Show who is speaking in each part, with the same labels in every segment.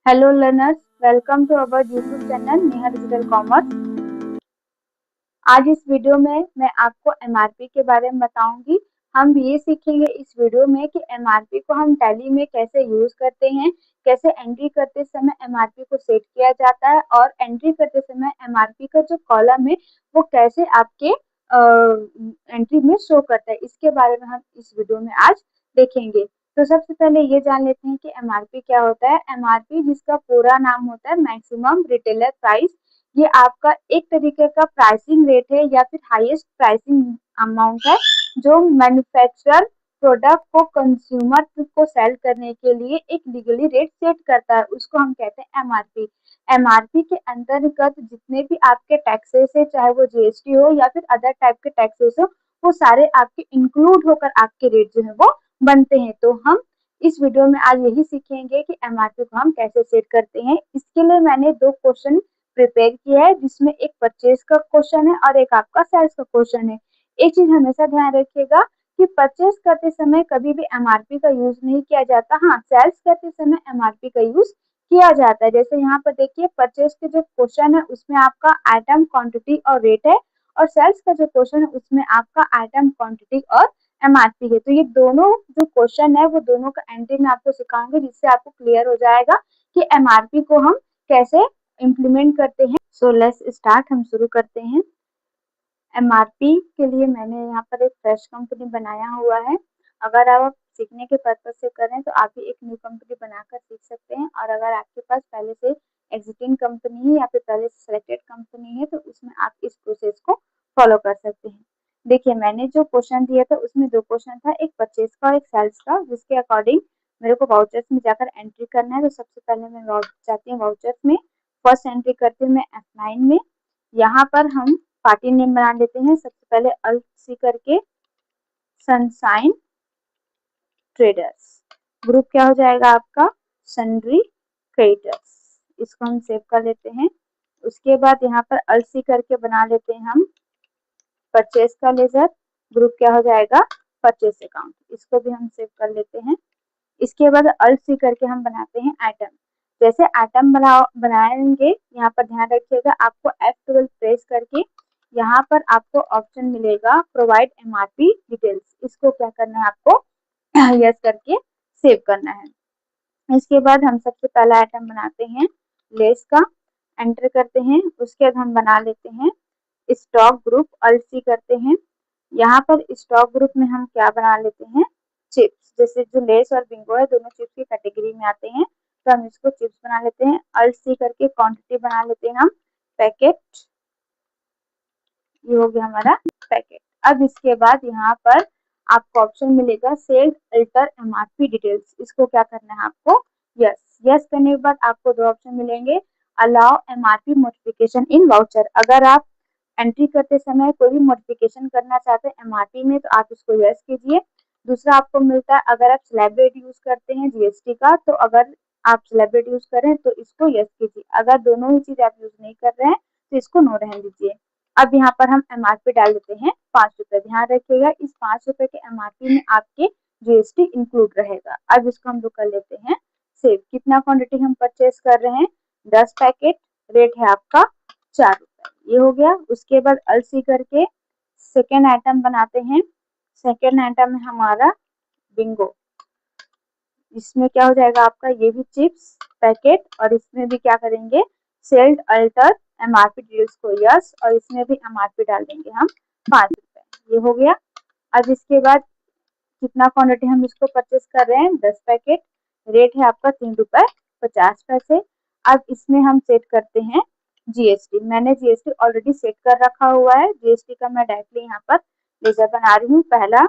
Speaker 1: Hello learners, welcome to our YouTube channel Neha digital commerce. आज इस video में मैं आपको एमआरपी के बारे में बताऊंगी। हम ये सीखेंगे इस वीडियो में कि एमआरपी को हम टैली में कैसे यूज करते हैं, कैसे एंट्री करते समय एमआरपी को सेट किया जाता है और एंट्री करते समय एमआरपी का जो कॉलम है वो कैसे आपके एंट्री में शो करता है। इसके बारे में हम इस वीडियो में आज देखेंगे। तो सबसे पहले ये जान लेते हैं कि एमआरपी क्या होता है। एमआरपी, जिसका पूरा नाम होता है मैक्सिमम रिटेलर प्राइस, ये आपका एक तरीके का प्राइसिंग रेट है या फिर हाईएस्ट प्राइसिंग अमाउंट है जो मैन्युफैक्चरर प्रोडक्ट को कंज्यूमर को सेल करने के लिए एक लीगली रेट सेट करता है, उसको हम कहते हैं एमआरपी। एमआरपी के अंतर्गत जितने भी आपके टैक्सेस है, चाहे वो जीएसटी हो या फिर अदर टाइप के टैक्सेस हो, वो सारे आपके इंक्लूड होकर आपके रेट जो है वो बनते हैं। तो हम इस वीडियो में आज यही सीखेंगे कि एमआरपी को हम कैसे सेट करते हैं। इसके लिए मैंने दो क्वेश्चन प्रिपेयर किया है, जिसमें एक परचेज का क्वेश्चन है और एक आपका सेल्स का क्वेश्चन है। एक चीज हमेशा ध्यान रखिएगा कि परचेज करते समय कभी भी एमआरपी का यूज नहीं किया जाता। हाँ, सेल्स करते समय एमआरपी का यूज किया जाता है। जैसे यहाँ पर देखिए, परचेज के जो क्वेश्चन है उसमें आपका आइटम, क्वांटिटी और रेट है, और सेल्स का जो क्वेश्चन है उसमें आपका आइटम, क्वांटिटी और एमआरपी है। तो ये दोनों जो क्वेश्चन है वो दोनों का एंट्री में आपको सिखाऊंगी, जिससे आपको क्लियर हो जाएगा कि एमआरपी को हम कैसे इम्प्लीमेंट करते हैं। सो लेट्स स्टार्ट, हम शुरू करते हैं। एमआरपी के लिए मैंने यहाँ पर एक फ्रेश कंपनी बनाया हुआ है। अगर आप सीखने के पर्पज से करें तो आप भी एक न्यू कंपनी बनाकर सीख सकते हैं, और अगर आपके पास पहले से एग्जिस्टिंग कंपनी है या फिर पहले से सिलेक्टेड कंपनी है तो उसमें आप इस प्रोसेस को फॉलो कर सकते हैं। देखिए, मैंने जो क्वेश्चन दिया था उसमें दो क्वेश्चन था, एक परचेज का और एक सेल्स का, जिसके अकॉर्डिंग मेरे को वाउचर्स में जाकर एंट्री करना है। तो सबसे पहले मैं जाती हूँ वाउचर्स में, फर्स्ट एंट्री करती हूँ मैं F9 में। यहाँ पर हम पार्टी नेम बना लेते हैं। सबसे पहले अल्ट सी करके सनशाइन ट्रेडर्स, ग्रुप क्या हो जाएगा आपका, सन्ड्री क्रेडिटर्स। इसको हम सेव कर लेते हैं। उसके बाद यहाँ पर अल्ट सी करके बना लेते हैं हम परचेज का लेजर, ग्रुप क्या हो जाएगा, परचेज अकाउंट। इसको भी हम सेव कर लेते हैं। इसके बाद अल्ट सी करके हम बनाते हैं आइटम। जैसे आइटम बनाएंगे, यहाँ पर ध्यान रखिएगा, आपको F12 प्रेस करके यहाँ पर आपको ऑप्शन मिलेगा प्रोवाइड एमआरपी डिटेल्स। इसको क्या करना है, आपको यस करके सेव करना है। इसके बाद हम सबसे पहला आइटम बनाते हैं लेस का, एंटर करते हैं। उसके बाद हम बना लेते हैं स्टॉक ग्रुप, अल्ट सी करते हैं। यहाँ पर स्टॉक ग्रुप में हम क्या बना लेते हैं, चिप्स। जैसे जो लेस और बिंगो है दोनों चिप्स की कैटेगरी में आते हैं, तो हम इसको चिप्स बना लेते हैं। अल्ट सी करके क्वांटिटी बना लेते हैं हम पैकेट। ये हो गया हमारा पैकेट। अब इसके बाद यहाँ पर आपको ऑप्शन मिलेगा सेल्स अल्टर एमआरपी डिटेल्स। इसको क्या करना है आपको, यस। यस करने के बाद आपको दो ऑप्शन मिलेंगे, allow MRP modification in voucher. अगर आप एंट्री करते समय कोई भी मॉडिफिकेशन करना चाहते हैं एमआरपी में तो आप इसको यस कीजिए। दूसरा आपको मिलता है, अगर आप स्लैब रेट यूज करते हैं जीएसटी का, तो अगर आप स्लैब रेट यूज कर रहे हैं तो इसको यस कीजिए। अगर दोनों ही चीज आप यूज नहीं कर रहे हैं तो इसको नो रहने दीजिए। अब यहाँ पर हम एमआरपी डाल देते हैं 5 रुपए। ध्यान रखिएगा, इस 5 रुपए के एमआरपी में आपके जीएसटी इंक्लूड रहेगा। अब इसको हम कर लेते हैं सेव। कितना क्वांटिटी हम परचेज कर रहे हैं, 10 पैकेट, रेट है आपका 4 रुपए। ये हो गया। उसके बाद अल्ट सी करके सेकेंड आइटम बनाते हैं। सेकेंड आइटम है हमारा बिंगो। इसमें क्या हो जाएगा आपका, ये भी चिप्स पैकेट, और इसमें भी क्या करेंगे, सेल्ड अल्टर एमआरपी डिटेल्स को यस, और इसमें भी एमआरपी डाल देंगे हम 5 रुपए। ये हो गया। अब इसके बाद कितना क्वांटिटी हम इसको परचेस कर रहे हैं, 10 पैकेट, रेट है आपका 3 रुपए 50 पैसे। अब इसमें हम सेट करते हैं जीएसटी। मैंने जीएसटी ऑलरेडी सेट कर रखा हुआ है। जीएसटी का मैं डायरेक्टली यहाँ पर लेजर बना रही हूँ। पहला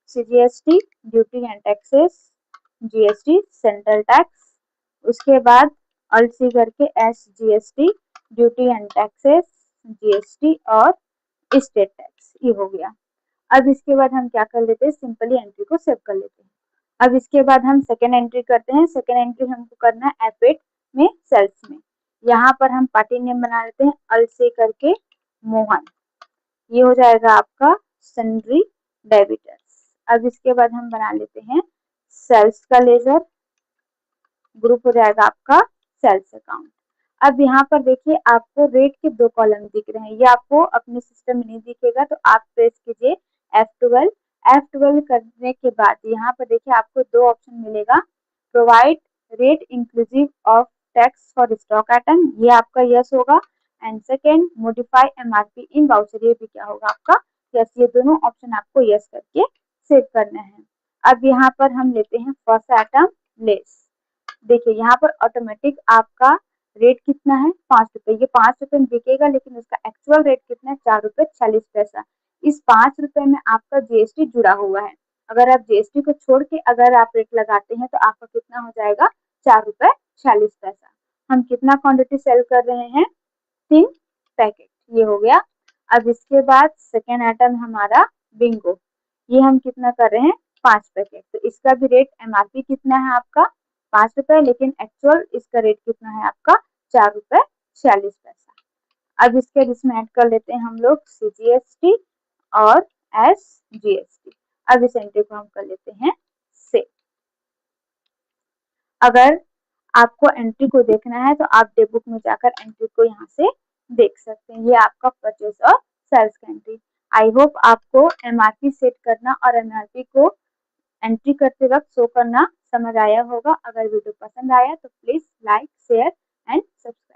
Speaker 1: CGST, duty and taxes, GST central tax. उसके बाद अल्ट सी करके SGST, duty and taxes, GST और स्टेट टैक्स। ये हो गया। अब इसके बाद हम क्या कर लेते हैं, सिंपली एंट्री को सेव कर लेते हैं। अब इसके बाद हम सेकेंड एंट्री करते हैं। सेकेंड एंट्री हमको करना है F8 में, सेल्स में। यहाँ पर हम पार्टी नेम बना लेते हैं अल्ट से करके मोहन। ये हो जाएगा आपका सन्ड्री डेबिटर्स। अब इसके बाद हम बना लेते हैं सेल्स का लेजर, ग्रुप हो जाएगा आपका सेल्स अकाउंट। अब यहाँ पर देखिए आपको रेट के 2 कॉलम दिख रहे हैं, ये आपको अपने सिस्टम में नहीं दिखेगा तो आप प्रेस कीजिए F12। F12 करने के बाद यहाँ पर देखिए आपको 2 ऑप्शन मिलेगा, provide rate inclusive of tax for stock item, ये आपका यस होगा, and second modify MRP in voucher, ये भी क्या होगा आपका यस। ये दोनों ऑप्शन आपको यस करके सेव करना है। अब यहाँ पर हम लेते हैं फर्स्ट आइटम लेस। देखिए यहाँ पर ऑटोमेटिक आपका रेट कितना है 5 रुपए, ये 5 रुपए में बिकेगा लेकिन उसका एक्चुअल रेट कितना है 4 रुपए 40 पैसा। इस 5 रुपए में आपका जीएसटी जुड़ा हुआ है, अगर आप जीएसटी को छोड़ के अगर आप रेट लगाते हैं तो आपका कितना हो जाएगा 4 रुपए 40 पैसा। हम कितना क्वांटिटी सेल कर रहे हैं 3 पैकेट, ये हो गया। अब इसके बाद सेकेंड आइटम हमारा बिंगो, ये हम कितना कर रहे हैं 5 पैकेट, तो इसका भी रेट एमआरपी कितना है आपका 5 रुपए, लेकिन एक्चुअल इसका रेट कितना है आपका 4 रुपए 40 पैसा। अब इसके इसमें ऐड कर लेते हैं हम लोग सीजीएसटी और एसजीएसटी। अब इस एंट्री को हम कर लेते हैं सेव। अगर आपको एंट्री को देखना है तो आप डे बुक में जाकर एंट्री को यहाँ से देख सकते हैं, ये आपका परचेस और सेल्स का एंट्री। आई होप आपको एमआरपी सेट करना और एमआरपी को एंट्री करते वक्त शो करना समझ आया होगा। अगर वीडियो पसंद आया तो please like share and subscribe.